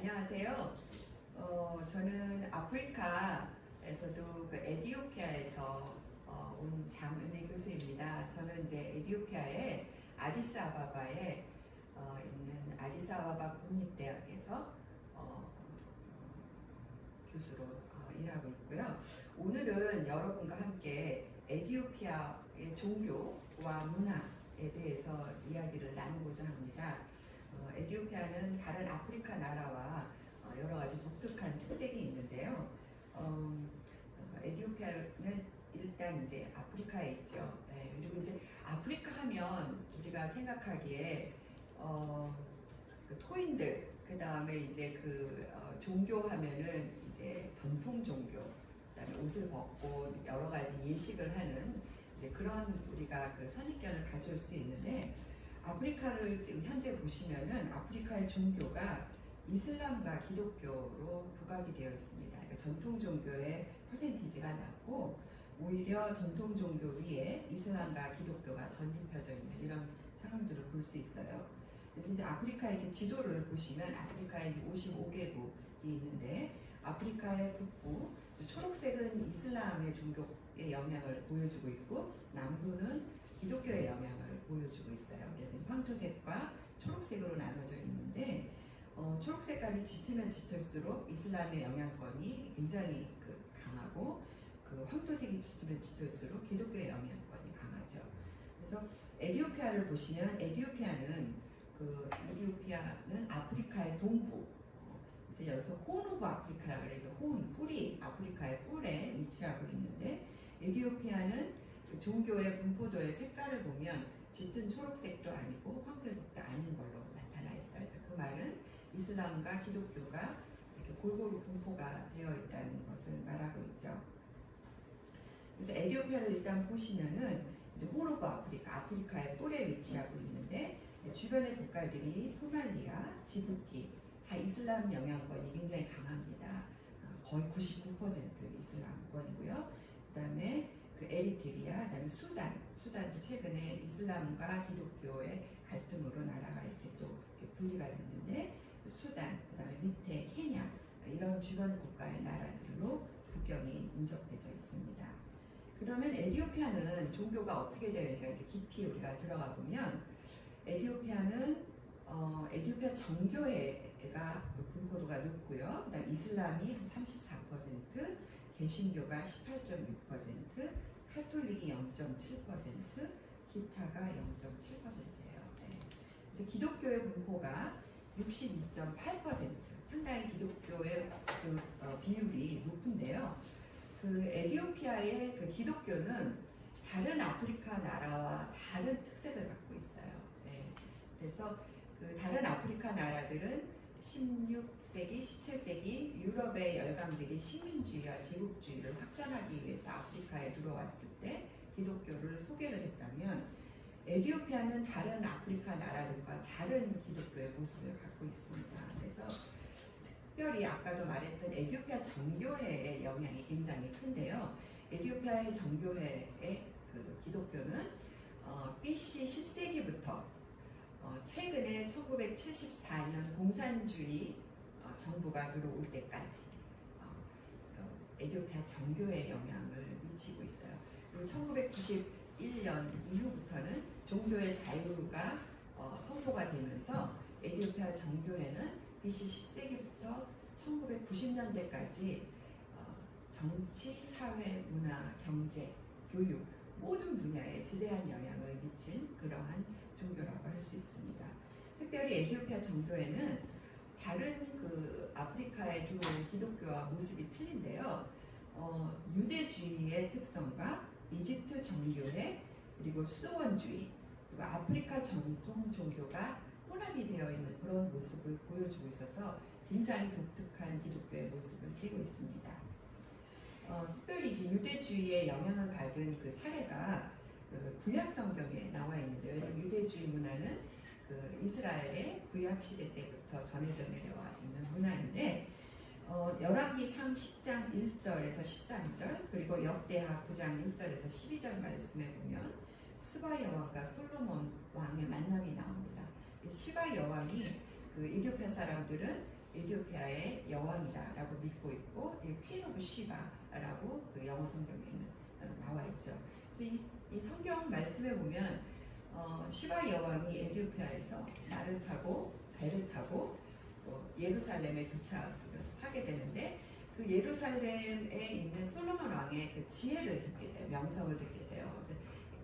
안녕하세요. 저는 아프리카에서도 그 에티오피아에서 온 장은혜 교수입니다. 저는 이제 에티오피아의 아디스아바바에 있는 아디스아바바 국립대학에서 교수로 일하고 있고요. 오늘은 여러분과 함께 에티오피아의 종교와 문화에 대해서 이야기를 나누고자 합니다. 에티오피아는 다른 아프리카 나라와 여러 가지 독특한 특색이 있는데요. 에티오피아는 일단 이제 아프리카에 있죠. 네, 그리고 이제 아프리카 하면 우리가 생각하기에 그 토인들, 그 다음에 이제 종교 하면은 이제 전통 종교, 그다음에 옷을 벗고 여러 가지 예식을 하는 이제 그런 우리가 그 선입견을 가질 수 있는데. 아프리카를 지금 현재 보시면은 아프리카의 종교가 이슬람과 기독교로 부각이 되어 있습니다. 그러니까 전통 종교의 퍼센티지가 낮고 오히려 전통 종교 위에 이슬람과 기독교가 덧입혀져 있는 이런 상황들을 볼 수 있어요. 그래서 이제 아프리카의 이렇게 지도를 보시면 아프리카에 이제 55개국이 있는데 아프리카의 북부 초록색은 이슬람의 종교의 영향을 보여주고 있고 남부는 기독교의 영향을 보여주고 있어요. 그래서 황토색과 초록색으로 나눠져 있는데 초록 색깔이 짙으면 짙을수록 이슬람의 영향권이 굉장히 강하고 황토색이 짙으면 짙을수록 기독교의 영향권이 강하죠. 그래서 에티오피아를 보시면 에티오피아는 아프리카의 동부. 그래서 여기서 혼 오브 아프리카라고 해서 뿔이 아프리카의 뿔에 위치하고 있는데 에티오피아는 그 종교의 분포도의 색깔을 보면 짙은 초록색도 아니고 황토색도 아닌 걸로 나타나 있어요. 그래서 그 말은 이슬람과 기독교가 이렇게 골고루 분포가 되어 있다는 것을 말하고 있죠. 그래서 에티오피아를 일단 보시면은 이제 혼 오브 아프리카의 뿔에 위치하고 있는데 주변의 국가들이 소말리아, 지부티 다 이슬람 영향권이 굉장히 강합니다. 거의 99% 이슬람권이고요. 그다음에 에리트리아, 그다음에 수단도 최근에 이슬람과 기독교의 갈등으로 나라가 이렇게 또 이렇게 분리가 됐는데 수단, 그다음에 밑에 케냐 이런 주변 국가의 나라들로 국경이 인접해져 있습니다. 그러면 에티오피아는 종교가 어떻게 되어 있는가 이제 깊이 우리가 들어가 보면 에티오피아는 에티오피아 정교회가 분포도가 높고요. 그다음 이슬람이 한 34%, 개신교가 18.6%, 카톨릭이 0.7%, 기타가 0.7%예요. 네. 그래서 기독교의 분포가 62.8%, 상당히 기독교의 비율이 높은데요. 에티오피아의 기독교는 다른 아프리카 나라와 다른 특색을 갖고 있어요. 네. 그래서 다른 아프리카 나라들은 16세기, 17세기 유럽의 열강들이 식민주의와 제국주의를 확장하기 위해서 아프리카에 들어왔을 때 기독교를 소개를 했다면 에티오피아는 다른 아프리카 나라들과 다른 기독교의 모습을 갖고 있습니다. 그래서 특별히 아까도 말했던 에티오피아 정교회의 영향이 굉장히 큰데요. 에티오피아의 정교회의 기독교는 BC 10세기부터 최근에 1974년 공산주의 정부가 들어올 때까지 에티오피아 정교의 영향을 미치고 있어요. 그리고 1991년 이후부터는 종교의 자유가 선포가 되면서 에티오피아 정교회는 BC 10세기부터 1990년대까지 정치, 사회, 문화, 경제, 교육 모든 분야에 지대한 영향을 미친 그러한 종교라고 할 수 있습니다. 특별히 에티오피아 정교회는 다른 아프리카에 들어온 기독교와 모습이 틀린데요. 유대주의의 특성과 이집트 정교회 그리고 수도원주의 그리고 아프리카 전통 종교가 혼합이 되어 있는 그런 모습을 보여주고 있어서 굉장히 독특한 기독교의 모습을 띠고 있습니다. 특별히 이제 유대주의의 영향을 받은 사례가 구약 성경에 나와 있는데요. 유대주의 문화는 이스라엘의 구약 시대 때부터 전해져 내려와 있는 문화인데 열왕기상 10장 1절에서 13절 그리고 역대하 9장 1절에서 12절 말씀에 보면 스바 여왕과 솔로몬 왕의 만남이 나옵니다. 시바 여왕이 에티오피아 사람들은 에디오피아의 여왕이다라고 믿고 있고 퀸 오브 시바라고 그 영어 성경에는 나와 있죠. 그래서 이 성경 말씀에 보면 시바 여왕이 에디오피아에서 말을 타고 배를 타고 또 예루살렘에 도착하게 되는데 그 예루살렘에 있는 솔로몬 왕의 그 지혜를 듣게 돼요. 명성을 듣게 돼요. 그래서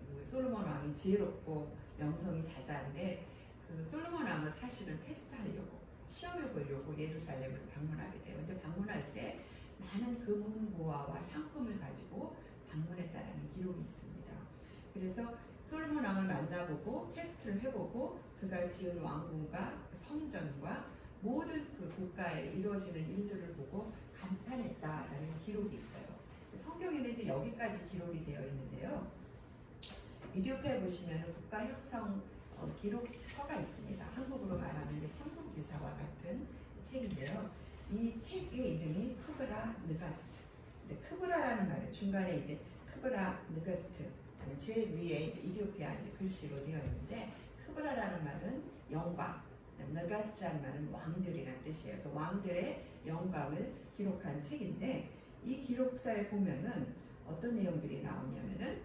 그 솔로몬 왕이 지혜롭고 명성이 자자한데 그 솔로몬 왕을 사실은 테스트하려고 시험해 보려고 예루살렘을 방문하게 돼요. 근데 방문할 때 많은 금은보화와 향품을 가지고 방문했다는 기록이 있습니다. 그래서 솔로몬 왕을 만나보고 테스트를 해보고 그가 지은 왕궁과 성전과 모든 그 국가에 이루어지는 일들을 보고 감탄했다라는 기록이 있어요. 성경에는 이제 여기까지 기록이 되어 있는데요. 에디오피아에 보시면 국가 형성 기록서가 있습니다. 한국으로 말하면 이제 삼국유사와 같은 책인데요. 이 책의 이름이 크브라 느가스트. 크브라라는 말은 중간에 이제 크브라 느가스트라는 제일 위에 에디오피아 이제 글씨로 되어 있는데 크브라라는 말은 영광, 느가스트라는 말은 왕들이라는 뜻이에요. 그래서 왕들의 영광을 기록한 책인데 이 기록사에 보면은 어떤 내용들이 나오냐면은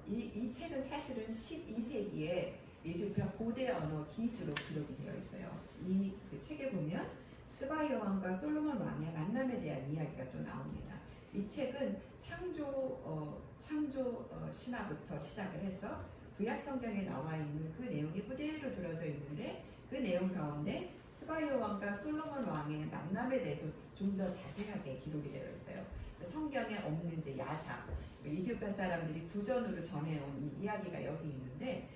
이 책은 사실은 12세기에 에디오피아 고대 언어 기주로 기록이 되어 있어요. 이 그 책에 보면 스바 여왕과 솔로몬 왕의 만남에 대한 이야기가 또 나옵니다. 이 책은 창조 신화부터 시작을 해서 구약 성경에 나와 있는 그 내용이 그대로 들어져 있는데 그 내용 가운데 스바 여왕과 솔로몬 왕의 만남에 대해서 좀 더 자세하게 기록이 되어 있어요. 성경에 없는 이제 야사, 에디오피아 사람들이 구전으로 전해온 이 이야기가 여기 있는데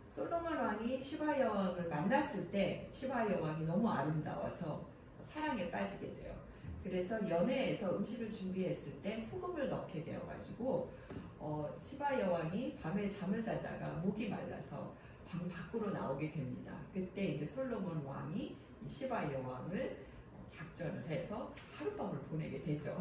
솔로몬 왕이 시바 여왕을 만났을 때 시바 여왕이 너무 아름다워서 사랑에 빠지게 돼요. 그래서 연회에서 음식을 준비했을 때 소금을 넣게 되어가지고 시바 여왕이 밤에 잠을 자다가 목이 말라서 방 밖으로 나오게 됩니다. 그때 이제 솔로몬 왕이 이 시바 여왕을 작전을 해서 하룻밤을 보내게 되죠.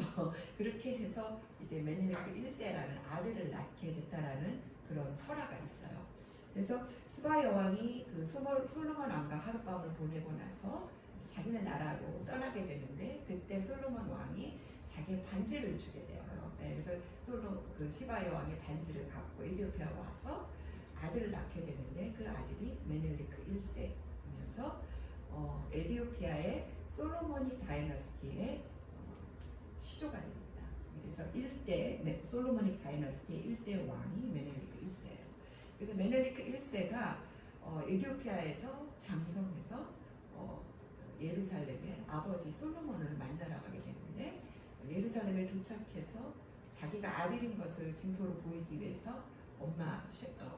그렇게 해서 이제 메넬리크 1세라는 아들을 낳게 됐다라는 그런 설화가 있어요. 그래서 스바 여왕이 그 솔로몬 왕과 하룻밤을 보내고 나서 자기네 나라로 떠나게 되는데 그때 솔로몬 왕이 자기 반지를 주게 돼요. 네, 그래서 그 시바 여왕의 반지를 갖고 에디오피아 와서 아들을 낳게 되는데 그 아들이 메넬리크 1세면서 에디오피아의 솔로몬이 다이너스티의 시조가 됩니다. 그래서 솔로몬이 다이너스티의 1대 왕이 메넬리크 1세예요. 그래서 메넬리크 1세가 에디오피아에서 장성해서 예루살렘에 아버지 솔로몬을 만나러 가게 되는데 예루살렘에 도착해서 자기가 아들인 것을 증거로 보이기 위해서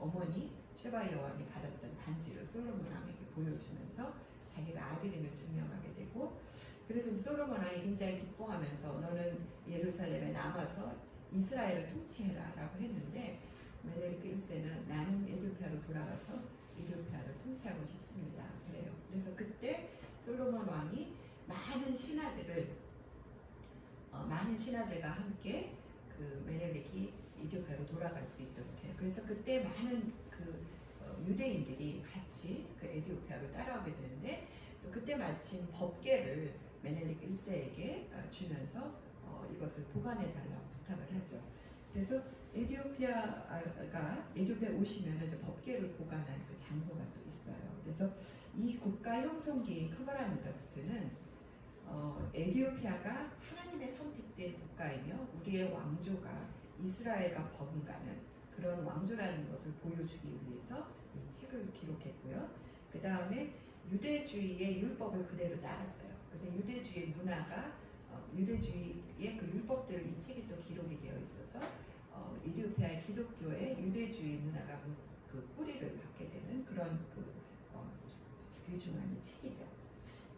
어머니 쉐바 여왕이 받았던 반지를 솔로몬 왕에게 보여주면서 자기가 아들임을 증명하게 되고 그래서 솔로몬 왕이 굉장히 기뻐하면서 너는 예루살렘에 남아서 이스라엘을 통치해라 라고 했는데 메넬리크 1세는 나는 에디오피아로 돌아가서 에디오피아를 통치하고 싶습니다. 그래요. 그래서 그때 솔로몬 왕이 많은 신하들과 함께 그 메넬릭이 에디오피아로 돌아갈 수 있도록 해요. 그래서 그때 많은 그 유대인들이 같이 그 에디오피아로 따라오게 되는데 또 그때 마침 법궤를 메넬릭 1세에게 주면서 이것을 보관해 달라고 부탁을 하죠. 그래서 에디오피아에 오시면 이제 법궤를 보관한 그 장소가 또 있어요. 그래서 이 국가 형성기인 크바라 느가스트는 에디오피아가 하나님의 선택된 국가이며 우리의 왕조가 이스라엘과 버금가는 그런 왕조라는 것을 보여주기 위해서 이 책을 기록했고요. 그 다음에 유대주의의 율법을 그대로 따랐어요. 그래서 유대주의 문화가 유대주의의 그 율법들을 이 책에 또 기록이 되어 있어서 에디오피아의 기독교의 유대주의 문화가 그 뿌리를 받게 되는 그런 귀중한 책이죠.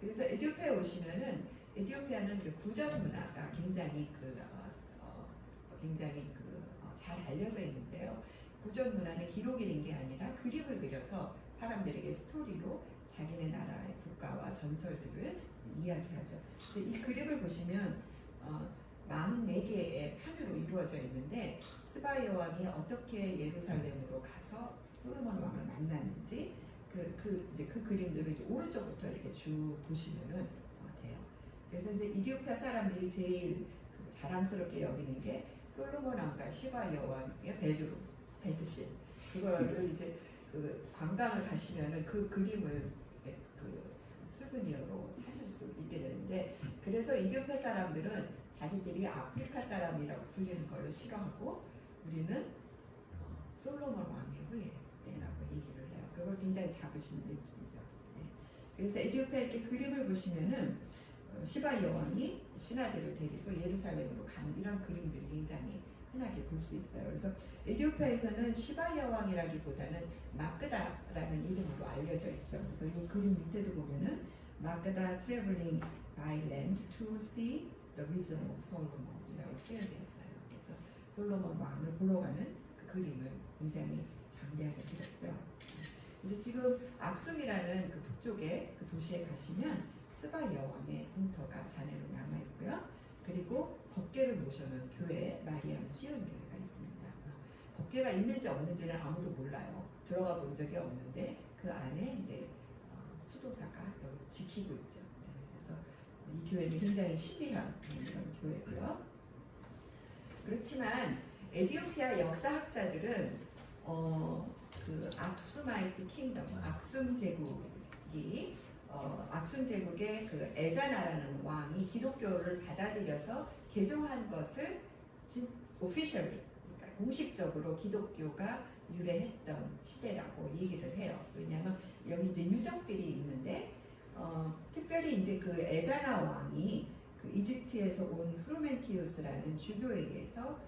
그래서 에디오피아에 오시면은 에디오피아는 그 구전 문화가 굉장히 잘 알려져 있는데요. 구전 문화는 기록이 된 게 아니라 그림을 그려서 사람들에게 스토리로 자기네 나라의 국가와 전설들을 이야기하죠. 그래서 이 그림을 보시면 44개의 판으로 이루어져 있는데 스바 여왕이 어떻게 예루살렘으로 가서 솔로몬 왕을 만났는지 이제 그 그림들을 이제 오른쪽부터 이렇게 쭉 보시면은 돼요. 그래서 이제 이디오피아 사람들이 제일 자랑스럽게 여기는 게 솔로몬 왕과 시바 여왕의 베드실. 그거를 이제 그 관광을 가시면은 그 그림을 그 수브니어로 사실 수 있게 되는데, 그래서 이디오피아 사람들은 자기들이 아프리카 사람이라고 불리는 걸 싫어하고 우리는 솔로몬 왕의 후예라고 얘기를 해요. 그걸 굉장히 자부심 느끼죠. 네. 그래서 에티오피아 이렇게 그림을 보시면은 시바 여왕이 신하들을 데리고 예루살렘으로 가는 이런 그림들이 굉장히 흔하게 볼 수 있어요. 그래서 에티오피아에서는 시바 여왕이라기보다는 마크다라는 이름으로 알려져 있죠. 그래서 이 그림 밑에도 보면은 마크다 traveling by land to see the wisdom of Solomon이라고 쓰여져 있어요. 그래서 솔로몬 왕을 보러 가는 그 그림을 굉장히 장대하게 그렸죠. 그래서 지금 악숨이라는 그 북쪽의 그 도시에 가시면 스바 여왕의 궁터가 잔해로 남아 있고요. 그리고 법궤를 모셔놓은 교회 마리암 지온 교회가 있습니다. 법궤가 있는지 없는지는 아무도 몰라요. 들어가 본 적이 없는데 그 안에 이제 수도사가 여기 지키고 있죠. 그래서 이 교회는 굉장히 신비한 그런 교회고요. 그렇지만 에티오피아 역사학자들은 그 악수마이트 킹덤, 악숨 제국이 악숨 제국의 그 에자나라는 왕이 기독교를 받아들여서 개종한 것을 오피셜리, 그러니까 공식적으로 기독교가 유래했던 시대라고 얘기를 해요. 왜냐하면 여기 이제 유적들이 있는데 특별히 이제 그 에자나 왕이 그 이집트에서 온 후르멘티우스라는 주교에 의해서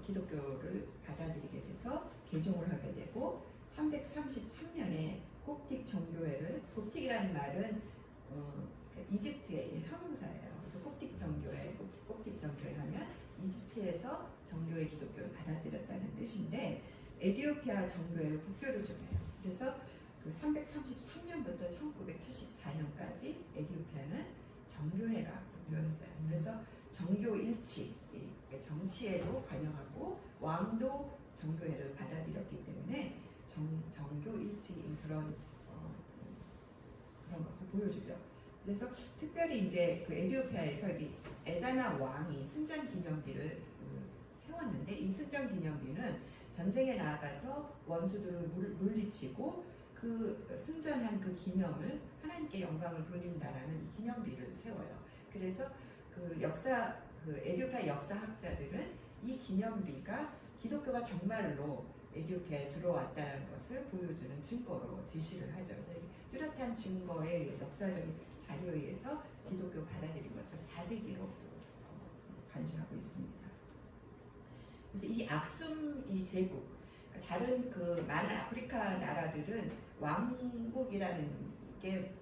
기독교를 받아들이게 돼서 개종을 하게 되고 333년에 koptic 정교회를, koptic이라는 말은 이집트의 형용사예요. 그래서 koptic 정교회 하면 이집트에서 정교회 기독교를 받아들였다는 뜻인데 에티오피아 정교회를 국교로 정해요. 그래서 그 333년부터 1974년까지 에티오피아는 정교회가 국교였어요. 그래서 정교 일치, 정치에도 관여하고 왕도 정교회를 받아들였기 때문에 정교 일치인 그런 것을 보여주죠. 그래서 특별히 이제 그 에티오피아에서 이 에자나 왕이 승전 기념비를 세웠는데 이 승전 기념비는 전쟁에 나아가서 원수들을 물리치고 그 승전한 그 기념을 하나님께 영광을 돌린다라는 이 기념비를 세워요. 그래서 그 에티오피아 역사학자들은 이 기념비가 기독교가 정말로 에티오피아에 들어왔다는 것을 보여주는 증거로 제시를 하죠. 그래서 뚜렷한 증거의 역사적인 자료에 의해서 기독교 받아들인 것을 4세기로 간주하고 있습니다. 그래서 이 악숨 이 제국, 다른 그 많은 아프리카 나라들은 왕국이라는 게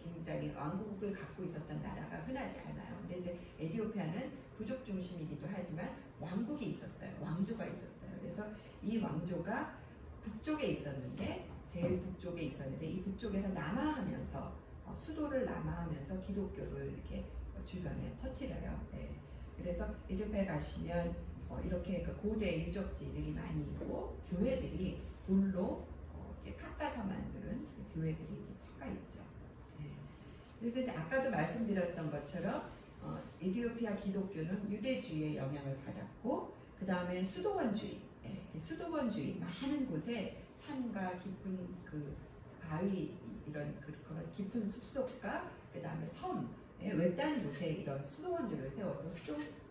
굉장히 왕국을 갖고 있었던 나라가 흔하지 않아요. 근데 이제 에티오피아는 부족 중심이기도 하지만 왕국이 있었어요. 왕조가 있었어요. 그래서 이 왕조가 북쪽에 있었는데 제일 북쪽에 있었는데 이 북쪽에서 남하하면서 수도를 남하하면서 기독교를 이렇게 주변에 퍼뜨려요. 네. 그래서 에티오피아에 가시면 이렇게 그 고대 유적지들이 많이 있고 교회들이 돌로 이렇게 깎아서 만드는 교회들이 이렇게 터가 있죠. 네. 그래서 이제 아까도 말씀드렸던 것처럼 에티오피아 기독교는 유대주의의 영향을 받았고 그 다음에 수도원주의, 수도원주의 많은 곳에 산과 깊은 그 바위 이런 그런 깊은 숲속과 그 다음에 섬 외딴 곳에 이런 수도원들을 세워서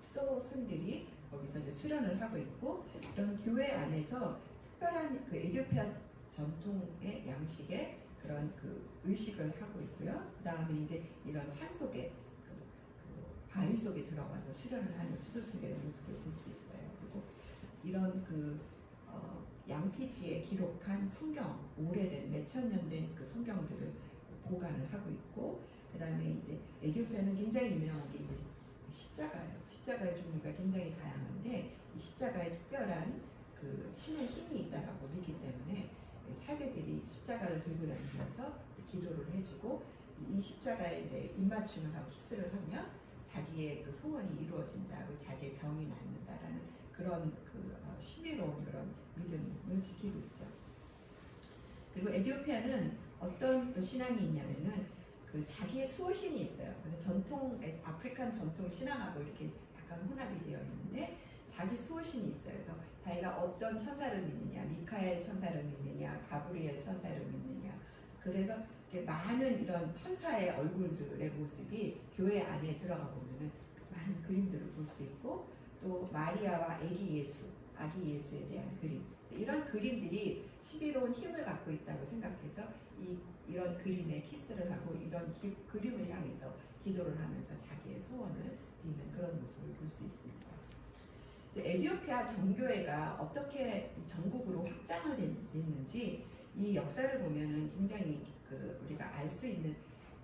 수도승들이 거기서 이제 수련을 하고 있고 이런 교회 안에서 특별한 그 에티오피아 전통의 양식의 그런 그 의식을 하고 있고요. 그 다음에 이제 이런 산 속에 그 바위 속에 들어가서 수련을 하는 수도승들의 모습을 볼 수 있어요. 그리고 이런 그 양피지에 기록한 성경, 오래된 몇천 년 된 그 성경들을 보관을 하고 있고, 그 다음에 이제 에티오피아는 굉장히 유명한 게 이제 십자가예요. 십자가의 종류가 굉장히 다양한데 이 십자가에 특별한 그 신의 힘이 있다라고 믿기 때문에 사제들이 십자가를 들고 다니면서 기도를 해주고 이 십자가에 이제 입맞춤을 하고 키스를 하면 자기의 그 소원이 이루어진다고 자기의 병이 낫는다라는 그런 그 신비로운 그런 믿음을 지키고 있죠. 그리고 에티오피아는 어떤 또 신앙이 있냐면은 그 자기의 수호신이 있어요. 그래서 전통 아프리칸 전통 신앙하고 이렇게 약간 혼합이 되어 있는데 자기 수호신이 있어요. 그래서 자기가 어떤 천사를 믿느냐, 미카엘 천사를 믿느냐, 가브리엘 천사를 믿느냐. 그래서 이렇게 많은 이런 천사의 얼굴들의 모습이 교회 안에 들어가 보면은 많은 그림들을 볼 수 있고 또 마리아와 아기 예수에 대한 그림. 이런 그림들이 신비로운 힘을 갖고 있다고 생각해서 이런 그림에 키스를 하고 이런 그림을 향해서 기도를 하면서 자기의 소원을 빌는 그런 모습을 볼 수 있습니다. 에티오피아 정교회가 어떻게 전국으로 확장을 됐는지 이 역사를 보면은 굉장히 우리가 알 수 있는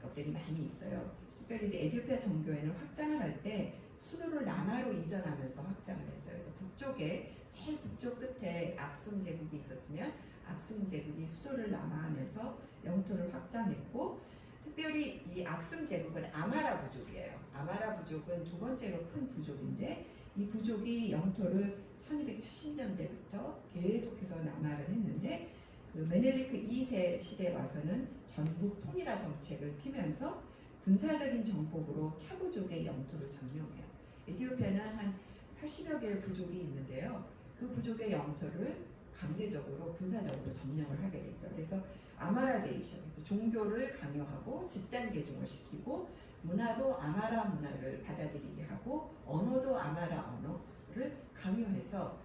것들이 많이 있어요. 특별히 이제 에티오피아 정교회는 확장을 할 때 수도를 남하로 이전하면서 확장을 했어요. 그래서 북쪽에 제일 북쪽 끝에 악숨 제국이 있었으면 악숨 제국이 수도를 남하하면서 영토를 확장했고 특별히 이 악숨 제국은 아마라 부족이에요. 아마라 부족은 두 번째로 큰 부족인데 이 부족이 영토를 1270년대부터 계속해서 남하를 했는데 그 메넬리크 2세 시대에 와서는 전국 통일화 정책을 피면서 군사적인 정복으로 캬부족의 영토를 점령해요. 에티오피아는 한 80여 개의 부족이 있는데요. 그 부족의 영토를 강제적으로 군사적으로 점령을 하게 되죠. 그래서 아마라제이션, 그래서 종교를 강요하고 집단 개종을 시키고 문화도 아마라 문화를 받아들이게 하고 언어도 아마라 언어를 강요해서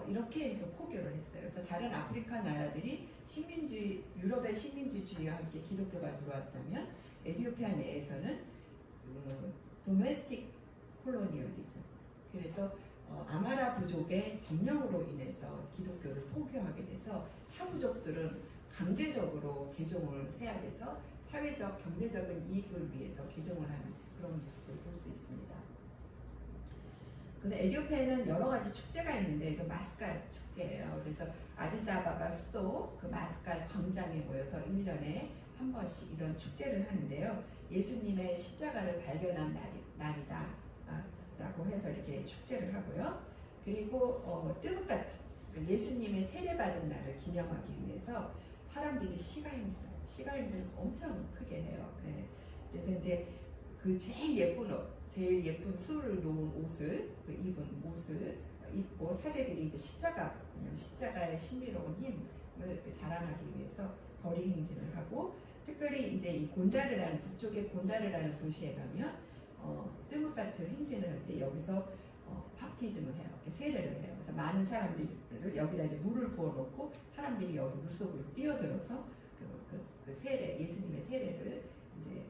이렇게 해서 포교를 했어요. 그래서 다른 아프리카 나라들이 유럽의 식민지주의와 함께 기독교가 들어왔다면 에티오피아 내에서는 도메스틱 콜로니얼리즘, 그래서 아마라 부족의 점령으로 인해서 기독교를 포교하게 돼서 캬부족들은 강제적으로 개종을 해야 돼서 사회적, 경제적인 이익을 위해서 개종을 하는 그런 모습을 볼 수 있습니다. 그래서 에티오피아에는 여러 가지 축제가 있는데 이거 마스칼 축제예요. 그래서 아디스아바바 수도 그 마스칼 광장에 모여서 1년에 한 번씩 이런 축제를 하는데요. 예수님의 십자가를 발견한 날이다 라고 해서 이렇게 축제를 하고요. 그리고 뜨뭇같은 예수님의 세례받은 날을 기념하기 위해서 사람들이 시가행진을 엄청 크게 해요. 네. 그래서 이제 그 제일 예쁜 술을 놓은 옷을 입은 옷을 입고 사제들이 이제 십자가의 신비로운 힘을 자랑하기 위해서 거리 행진을 하고 특별히 이제 이 곤다르라는 북쪽의 곤다르라는 도시에 가면 뜨문 같은 행진을 할 때 여기서 바티즘을 해요. 이렇게 세례를 해요. 그래서 많은 사람들을 여기다 이제 물을 부어놓고 사람들이 여기 물 속으로 뛰어들어서 그 세례, 예수님의 세례를 이제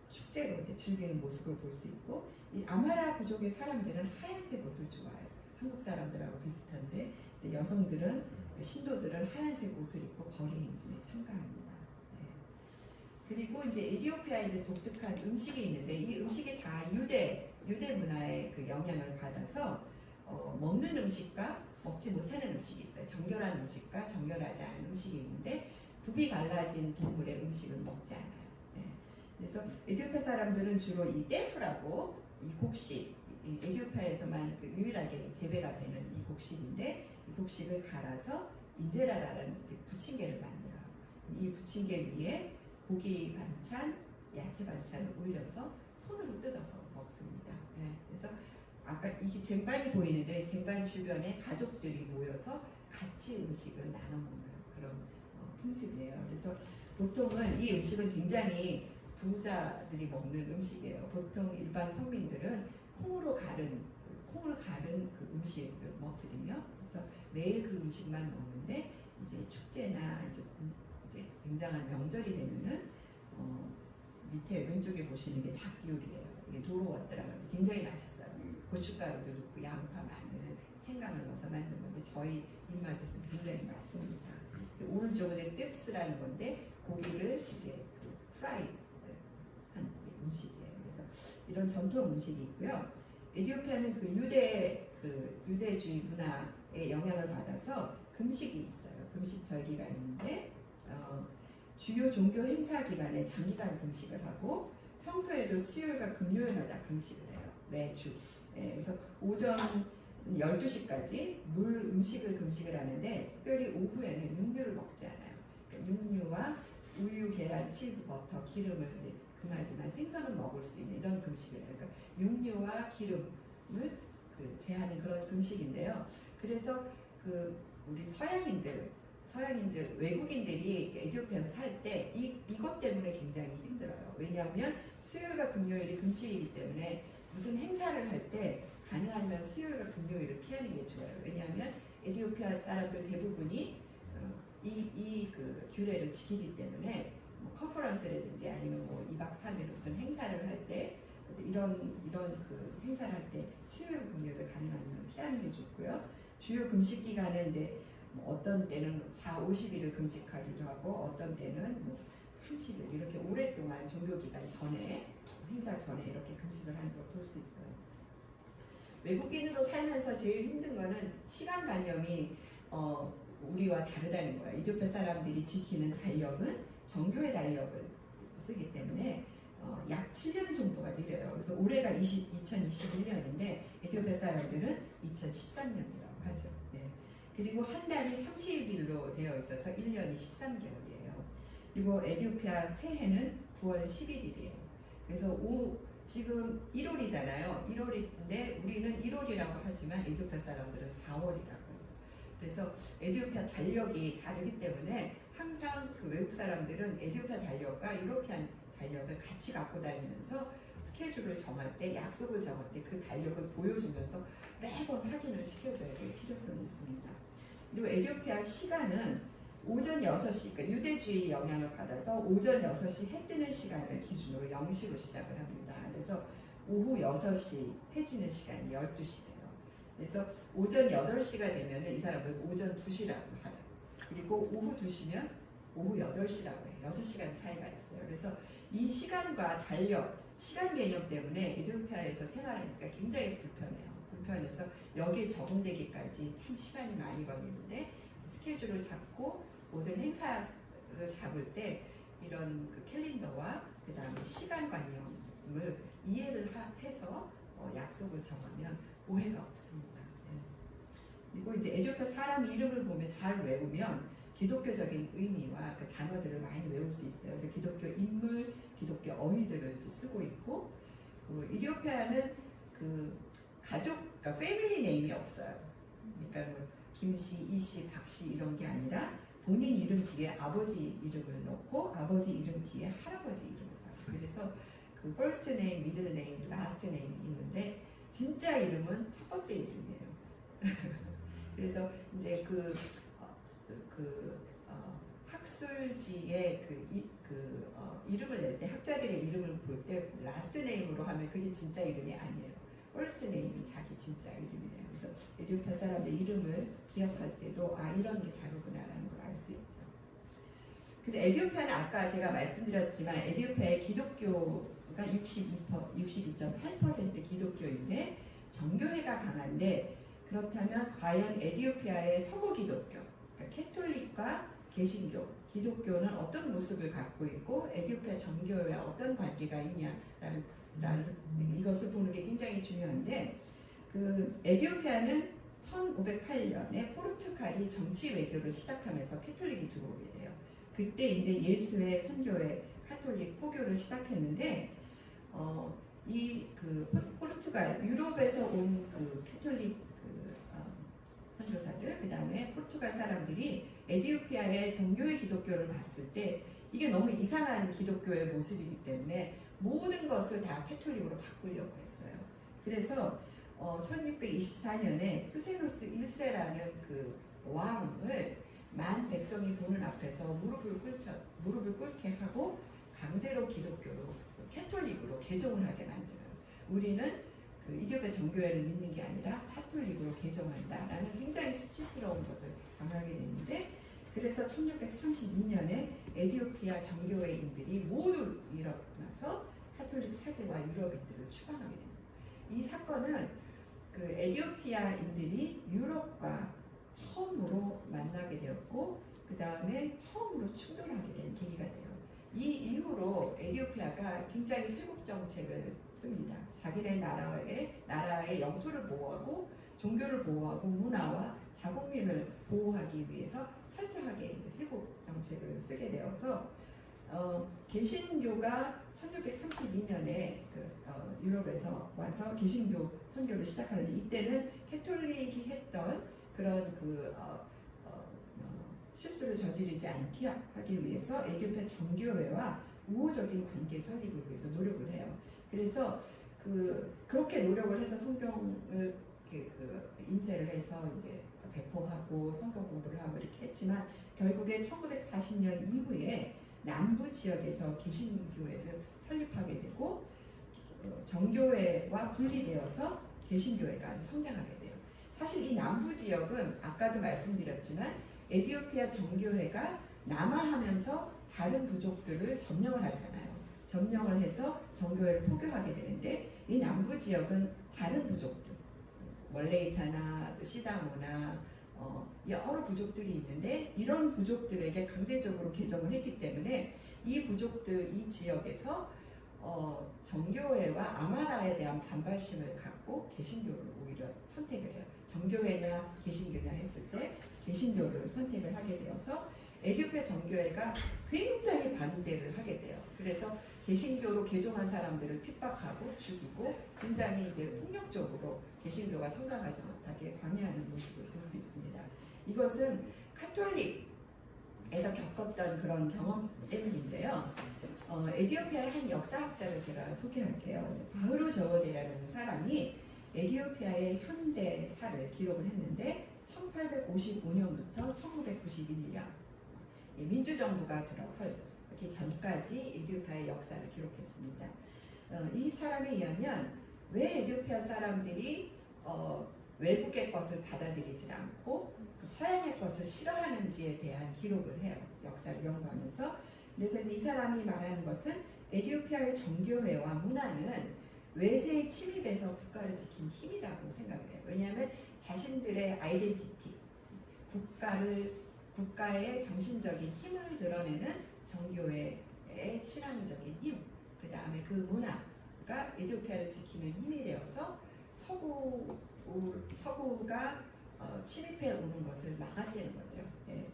축제로 이제 즐기는 모습을 볼 수 있고 이 아마라 부족의 사람들은 하얀색 옷을 좋아해요. 한국 사람들하고 비슷한데 이제 여성들은 신도들은 하얀색 옷을 입고 거리 행진에 참가합니다. 네. 그리고 이제 에티오피아에 이제 독특한 음식이 있는데 이 음식이 다 유대 문화의 그 영향을 받아서 먹는 음식과 먹지 못하는 음식이 있어요. 정결한 음식과 정결하지 않은 음식이 있는데 굽이 갈라진 동물의 음식을 먹지 않아요. 네. 그래서 에티오피아 사람들은 주로 이 떼프라고 이 곡식, 이 에티오피아에서만 유일하게 재배가 되는 이 곡식인데 이 곡식을 갈아서 인제라라는 부침개를 만들어요. 이 부침개 위에 고기 반찬, 야채 반찬을 올려서 손으로 뜯어서 먹습니다. 네. 그래서 아까 이게 쟁반이 보이는데 쟁반 주변에 가족들이 모여서 같이 음식을 나눠 먹는 그런 풍습이에요. 그래서 보통은 이 음식은 굉장히 부자들이 먹는 음식이에요. 보통 일반 평민들은 콩을 가른 그 음식을 먹거든요. 그래서 매일 그 음식만 먹는데 이제 축제나 이제 굉장한 명절이 되면은 밑에 왼쪽에 보시는 게 닭요리예요. 이게 도로워트라고 굉장히 맛있어요. 고춧가루도 넣고 양파, 마늘, 생강을 넣어서 만든 건데 저희 입맛에서는 굉장히 맛있습니다. 오른쪽은 뜩스라는 건데 고기를 이제 프라이 한 음식이에요. 그래서 이런 전통 음식이 있고요. 에티오피아는 유대주의 문화의 영향을 받아서 금식이 있어요. 금식 절기가 있는데 주요 종교 행사 기간에 장기간 금식을 하고 평소에도 수요일과 금요일마다 금식을 해요. 매주. 그래서 오전 12시까지 음식을 금식을 하는데 특별히 오후에는 육류를 먹지 않아요. 그러니까 육류와 우유, 계란, 치즈, 버터, 기름을 이제 금하지만 생선은 먹을 수 있는 이런 금식이에요. 그러니까 육류와 기름을 제하는 그런 금식인데요. 그래서 우리 서양인들 외국인들이 에티오피아에서 살 때 이것 때문에 굉장히 힘들어요. 왜냐하면 수요일과 금요일이 금식이기 때문에 무슨 행사를 할 때 가능하면 수요일과 금요일을 피하는 게 좋아요. 왜냐하면 에티오피아 사람들 대부분이 그 규례를 지키기 때문에 뭐 컨퍼런스라든지 아니면 뭐 2박 3일 무슨 행사를 할 때 이런 그 행사를 할 때 수요일 금요일을 가능하면 피하는 게 좋고요. 주요 금식 기간은 이제 뭐 어떤 때는 4, 50일을 금식하기도 하고 어떤 때는 뭐 30일 이렇게 오랫동안 종교 기간 전에 행사 전에 이렇게 금식을 하는 걸 볼 수 있어요. 외국인으로 살면서 제일 힘든 거는 시간관념이 우리와 다르다는 거예요. 이디오피아 사람들이 지키는 달력은 정교의 달력을 쓰기 때문에 약 7년 정도가 느려요. 그래서 올해가 2021년인데 에티오피아 사람들은 2013년이라고 하죠. 네. 그리고 한 달이 30일로 되어 있어서 1년이 13개월이에요. 그리고 에티오피아 새해는 9월 11일이에요. 그래서 지금 1월이잖아요. 1월인데 우리는 1월이라고 하지만 에티오피아 사람들은 4월이라고 해요. 그래서 에티오피아 달력이 다르기 때문에 항상 그 외국 사람들은 에티오피아 달력과 유로피안 달력을 같이 갖고 다니면서 스케줄을 정할 때, 약속을 정할 때 그 달력을 보여주면서 매번 확인을 시켜줘야 될 필요성이 있습니다. 그리고 에티오피아 시간은 오전 6시, 그러니까 유대주의 영향을 받아서 오전 6시 해 뜨는 시간을 기준으로 0시로 시작을 합니다. 그래서 오후 6시 해 지는 시간이 12시예요. 그래서 오전 8시가 되면 이 사람은 오전 2시라고 해요. 그리고 오후 2시면 오후 8시라고 해요. 6시간 차이가 있어요. 그래서 이 시간과 달력, 시간 개념 때문에 에티오피아에서 생활하니까 굉장히 불편해서 여기에 적응되기까지 참 시간이 많이 걸리는데 스케줄을 잡고 모든 행사를 잡을 때 이런 그 캘린더와 그 다음에 시간관념을 이해를 해서 약속을 정하면 오해가 없습니다. 네. 그리고 이제 에티오피아 사람 이름을 보면 잘 외우면 기독교적인 의미와 그 단어들을 많이 외울 수 있어요. 그래서 기독교 인물, 기독교 어휘들을 쓰고 있고, 이디오피아는 그 가족, 그러니까 패밀리 네임이 없어요. 그러니까 뭐 김씨, 이씨, 박씨 이런 게 아니라 본인 이름 뒤에 아버지 이름을 넣고 아버지 이름 뒤에 할아버지 이름을 넣어요. 그래서 그 first name, middle name, last name이 있는데 진짜 이름은 첫 번째 이름이에요. 그래서 이제 학술지의 이름을 낼 때 학자들의 이름을 볼 때 last name으로 하면 그게 진짜 이름이 아니에요. first name이 자기 진짜 이름이에요. 그래서 에티오피아 사람들 이름을 기억할 때도 이런 게 다르구나라는 걸 알 수 있죠. 그래서 에티오피아는 아까 제가 말씀드렸지만 에티오피아의 기독교가 62.8% 기독교인데 정교회가 강한데 그렇다면 과연 에티오피아의 서구 기독교, 그러니까 캐톨릭과 개신교, 기독교는 어떤 모습을 갖고 있고 에티오피아 정교회와 어떤 관계가 있냐라는 이것을 보는 게 굉장히 중요한데 그 에티오피아는 1508년에 포르투갈이 정치 외교를 시작하면서 캐톨릭이 들어오게 돼요. 그때 이제 예수의 선교회 카톨릭 포교를 시작했는데 포르투갈 유럽에서 온 그 캐톨릭 선교사들 그 다음에 포르투갈 사람들이 에티오피아의 정교회 기독교를 봤을 때 이게 너무 이상한 기독교의 모습이기 때문에 모든 것을 다 캐톨릭으로 바꾸려고 했어요. 그래서 1624년에 수세누스 1세라는 그 왕을 만 백성이 보는 앞에서 무릎을 꿇게 하고 강제로 기독교로 캐톨릭으로 개종을 하게 만들어요. 우리는 그 이디오피아 정교회를 믿는 게 아니라 카톨릭으로 개종한다라는 굉장히 수치스러운 것을 당하게 됐는데 그래서 1632년에 에티오피아 정교회인들이 모두 일어나서 카톨릭 사제와 유럽인들을 추방하게 됩니다. 이 사건은 그 에티오피아인들이 유럽과 처음으로 만나게 되었고 그 다음에 처음으로 충돌하게 된 계기가 돼요. 이 이후로 에티오피아가 굉장히 세국 정책을 씁니다. 자기네 나라의 영토를 보호하고 종교를 보호하고 문화와 자국민을 보호하기 위해서 철저하게 이제 세국 정책을 쓰게 되어서 개신교가 1632년에 유럽에서 와서 개신교 선교를 시작하는데 이때는 캐톨릭이 했던 그런 실수를 저지르지 않게 하기 위해서 에디오피아 정교회와 우호적인 관계 설립을 위해서 노력을 해요. 그래서 그렇게 노력을 해서 성경을 인쇄를 해서 이제 배포하고 성경 공부를 하고 이렇게 했지만 결국에 1940년 이후에 남부 지역에서 개신교회를 설립하게 되고 정교회와 분리되어서 개신교회가 성장하게 돼요. 사실 이 남부 지역은 아까도 말씀드렸지만 에디오피아 정교회가 남하하면서 다른 부족들을 점령을 하잖아요. 점령을 해서 정교회를 포교하게 되는데 이 남부 지역은 다른 부족들, 월레이타나 또 시다모나 여러 부족들이 있는데 이런 부족들에게 강제적으로 개정을 했기 때문에 이 부족들 이 지역에서 정교회와 아마라에 대한 반발심을 갖고 개신교를 오히려 선택을 해요. 정교회냐 개신교냐 했을 때 개신교를 선택을 하게 되어서 에디오피아 정교회가 굉장히 반대를 하게 돼요. 그래서 개신교로 개종한 사람들을 핍박하고 죽이고 굉장히 이제 폭력적으로 개신교가 성장하지 못하게 방해하는 모습을 볼 수 있습니다. 이것은 카톨릭에서 겪었던 그런 경험 때문인데요. 에디오피아의 한 역사학자를 제가 소개할게요. 바흐루 저어데라는 사람이 에디오피아의 현대사를 기록을 했는데 1855년부터 1991년 민주정부가 들어설 그 전까지 에디오피아의 역사를 기록했습니다. 이 사람에 의하면 왜 에디오피아 사람들이 외국의 것을 받아들이지 않고 서양의 것을 싫어하는지에 대한 기록을 해요. 역사를 연구하면서. 그래서 이 사람이 말하는 것은 에디오피아의 정교회와 문화는 외세의 침입에서 국가를 지킨 힘이라고 생각을 해요. 왜냐하면 자신들의 아이덴티티, 국가의 정신적인 힘을 드러내는 정교회의 신앙적인 힘, 그 다음에 그 문화가 에디오피아를 지키는 힘이 되어서 서구가 침입해 오는 것을 막아내는 거죠. 예.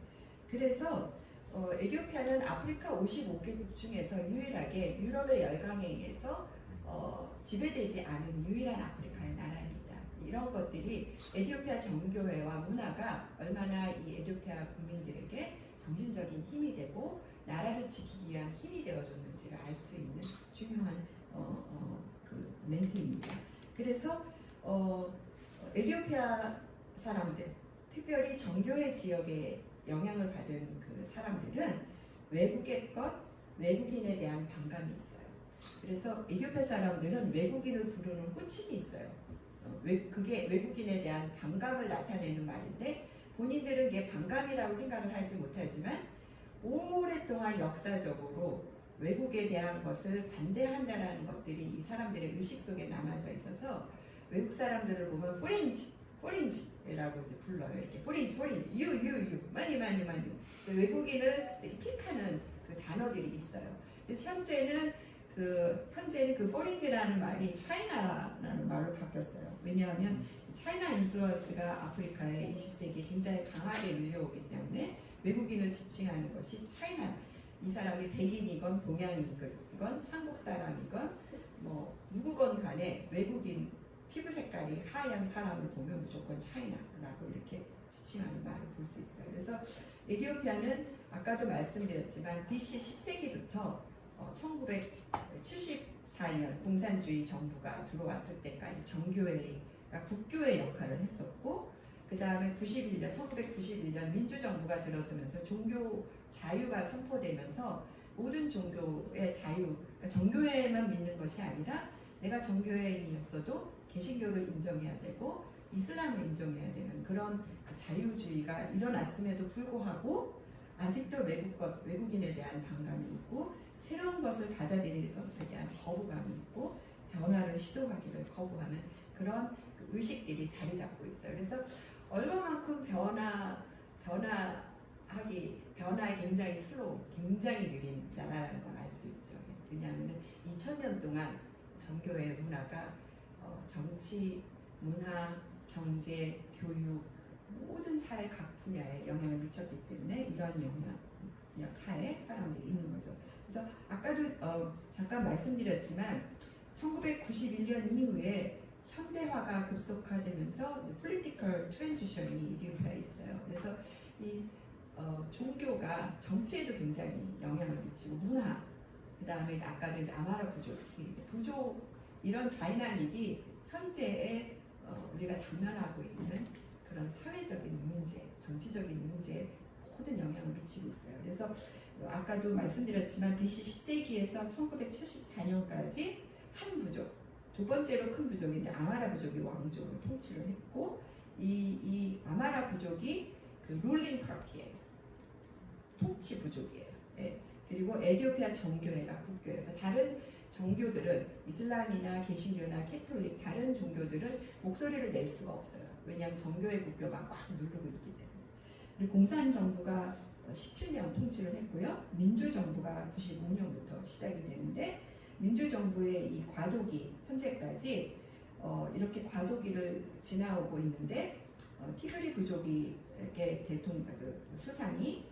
그래서 에디오피아는 아프리카 55개국 중에서 유일하게 유럽의 열강에 의해서 지배되지 않은 유일한 아프리카의 나라입니다. 이런 것들이 에디오피아 정교회와 문화가 얼마나 이 에디오피아 국민들에게 정신적인 힘이 되고 나라를 지키기 위한 힘이 되어줬는지를 알 수 있는 중요한 멘트입니다. 그래서 에디오피아 사람들, 특별히 정교회 지역에 영향을 받은 그 사람들은 외국인에 대한 반감이 있어요. 그래서 에디오피아 사람들은 외국인을 부르는 호칭이 있어요. 그게 외국인에 대한 반감을 나타내는 말인데 본인들은 그게 반감이라고 생각을 하지 못하지만 오랫동안 역사적으로 외국에 대한 것을 반대한다는 것들이 이 사람들의 의식 속에 남아져 있어서 외국 사람들을 보면 포린지라고 이제 불러요. 이렇게 포린지, you, 많이. 외국인을 이렇게 픽하는 그 단어들이 있어요. 그래서 현재는 그 포린지라는 말이 차이나라는 말로 바뀌었어요. 왜냐하면 차이나 인플루언스가 아프리카에 20세기에 굉장히 강하게 밀려오기 때문에 외국인을 지칭하는 것이 차이나. 이 사람이 백인이건 동양이건 한국 사람이건 뭐 누구건 간에 외국인 피부 색깔이 하얀 사람을 보면 무조건 차이나라고 이렇게 지칭하는 말을 볼 수 있어요. 그래서 에디오피아는 아까도 말씀드렸지만 BC 10세기부터 1974년 공산주의 정부가 들어왔을 때까지 정교회가 국교의 역할을 했었고 그 다음에 1991년 민주정부가 들어서면서 종교 자유가 선포되면서 모든 종교의 자유, 그러니까 정교회만 믿는 것이 아니라 내가 정교회인이었어도 개신교를 인정해야 되고 이슬람을 인정해야 되는 그런 자유주의가 일어났음에도 불구하고 아직도 외국인에 대한 반감이 있고 새로운 것을 받아들일 것에 대한 거부감이 있고 변화를 시도하기를 거부하는 그런 의식들이 자리 잡고 있어요. 그래서 얼마만큼 변화에 굉장히 슬로우, 굉장히 느린 나라라는 걸 알 수 있죠. 왜냐하면 2000년 동안 정교회 문화가 정치, 문화, 경제, 교육, 모든 사회 각 분야에 영향을 미쳤기 때문에 이러한 영향 하에 사람들이 있는 거죠. 그래서 아까도 잠깐 말씀드렸지만 1991년 이후에 현대화가 급속화되면서 political transition이 이루어져 있어요. 그래서 이 종교가 정치에도 굉장히 영향을 미치고 문화, 그 다음에 아까도 이제 아마라 부족 이런 다이나믹이 현재의 우리가 당면하고 있는 그런 사회적인 문제, 정치적인 문제에 모든 영향을 미치고 있어요. 그래서 아까도 말씀드렸지만 BC 10세기에서 1974년까지 한 부족, 두 번째로 큰 부족인데 아마라 부족이 왕족을 통치를 했고 이 아마라 부족이 그 룰링 파티예요. 통치 부족이에요. 네. 그리고 에디오피아 정교회가 국교여서 다른 종교들은 이슬람이나 개신교나 캐톨릭 다른 종교들은 목소리를 낼 수가 없어요. 왜냐하면 정교회 국교가 꽉 누르고 있기 때문에. 그리고 공산정부가 17년 통치를 했고요. 민주정부가 95년부터 시작이 되는데 민주정부의 이 과도기 현재까지 이렇게 과도기를 지나오고 있는데 티그리 부족이 대통령 수상이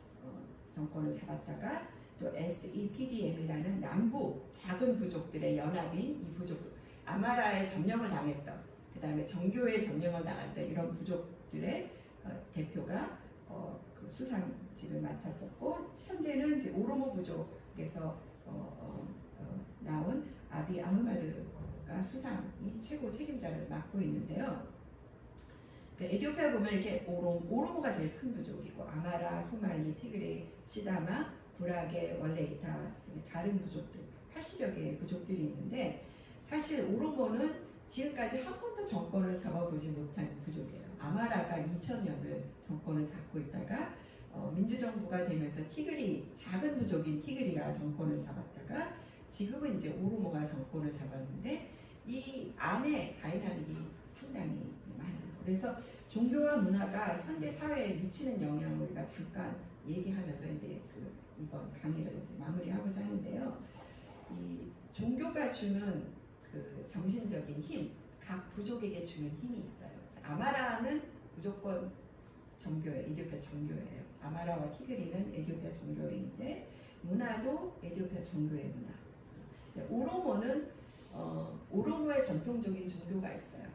정권을 잡았다가 또 SEPDM이라는 남부 작은 부족들의 연합인 이 부족들 아마라에 점령을 당했던 그 다음에 정교에 점령을 당했던 이런 부족들의 대표가 그 수상직을 맡았었고 현재는 이제 오로모 부족에서 나온 아비 아흐마드가 수상이 최고 책임자를 맡고 있는데요. 에티오피아 보면 이렇게 오로모가 제일 큰 부족이고 아마라, 소말리, 티그레, 시다마, 브라게, 월레이타 다른 부족들 80여 개의 부족들이 있는데 사실 오로모는 지금까지 한 번도 정권을 잡아보지 못한 부족이에요. 아마라가 2000년을 정권을 잡고 있다가 민주정부가 되면서 티그리 작은 부족인 티그리가 정권을 잡았다가 지금은 이제 오로모가 정권을 잡았는데 이 안에 다이나믹이 상당히 많아요. 그래서 종교와 문화가 현대 사회에 미치는 영향을 우리가 잠깐 얘기하면서 이제 이번 강의를 이제 마무리하고자 하는데요. 이 종교가 주는 그 정신적인 힘, 각 부족에게 주는 힘이 있어요. 아마라는 무조건 정교회, 에디오피아 정교회예요. 아마라와 티그리는 에디오피아 정교회인데 문화도 에디오피아 정교회 문화. 오로모는 오로모의 전통적인 종교가 있어요.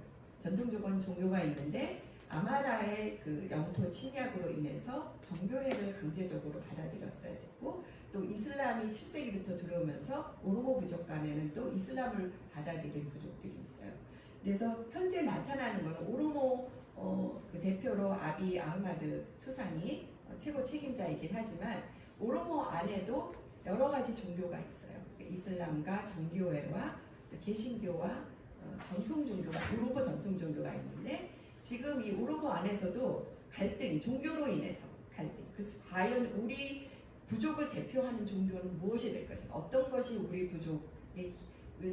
전통적인 종교가 있는데 아마라의 그 영토 침략으로 인해서 정교회를 강제적으로 받아들였어야 됐고 또 이슬람이 7세기부터 들어오면서 오로모 부족 간에는 또 이슬람을 받아들인 부족들이 있어요. 그래서 현재 나타나는 것은 오로모 그 대표로 아비 아흐마드 수상이 최고 책임자이긴 하지만 오로모 안에도 여러 가지 종교가 있어요. 이슬람과 정교회와 개신교와 전통 종교가 오로모 전통 종교가 있는데 지금 이 오로모 안에서도 갈등이 종교로 인해서 갈등. 그래서 과연 우리 부족을 대표하는 종교는 무엇이 될 것인가? 어떤 것이 우리 부족을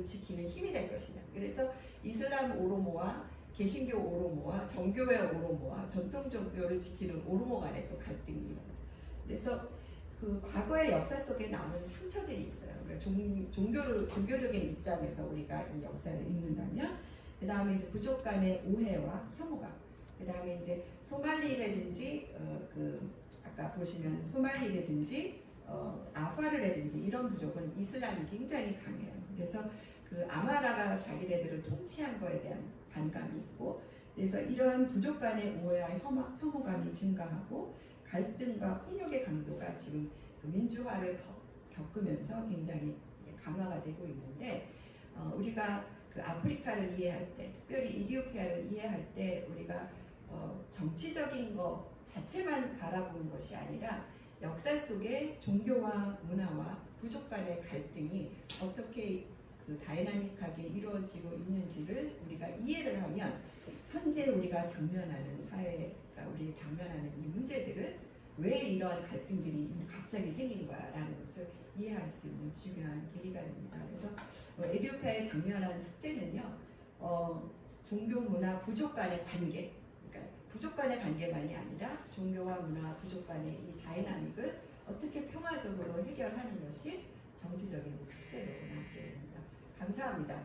지키는 힘이 될 것이냐? 그래서 이슬람 오로모와 개신교 오로모와 정교회 오로모와 전통 종교를 지키는 오로모 간에 또 갈등이 일어나요. 그래서 그 과거의 역사 속에 남은 상처들이 있어요. 그러니까 종교적인 입장에서 우리가 이 역사를 읽는다면, 그 다음에 이제 부족 간의 오해와 혐오감, 그 다음에 이제 소말리라든지 아까 보시면 소말리라든지 아파르라든지 이런 부족은 이슬람이 굉장히 강해요. 그래서 그 아마라가 자기네들을 통치한 거에 대한 반감이 있고, 그래서 이러한 부족 간의 오해와 혐오감이 증가하고 갈등과 폭력의 강도가 지금 그 민주화를 겪으면서 굉장히 강화가 되고 있는데 우리가 그 아프리카를 이해할 때, 특별히 이디오피아를 이해할 때 우리가 정치적인 것 자체만 바라보는 것이 아니라 역사 속에 종교와 문화와 부족 간의 갈등이 어떻게 그 다이나믹하게 이루어지고 있는지를 우리가 이해를 하면 현재 우리가 당면하는 사회가 우리 당면하는 이 문제들을 왜 이러한 갈등들이 갑자기 생긴 거야라는 것을 이해할 수 있는 중요한 계기가 됩니다. 그래서 에디오피아의 당면한 숙제는요, 종교, 문화, 부족 간의 관계, 그러니까 부족 간의 관계만이 아니라 종교와 문화, 부족 간의 이 다이나믹을 어떻게 평화적으로 해결하는 것이 정치적인 숙제로 남게 됩니다. 감사합니다.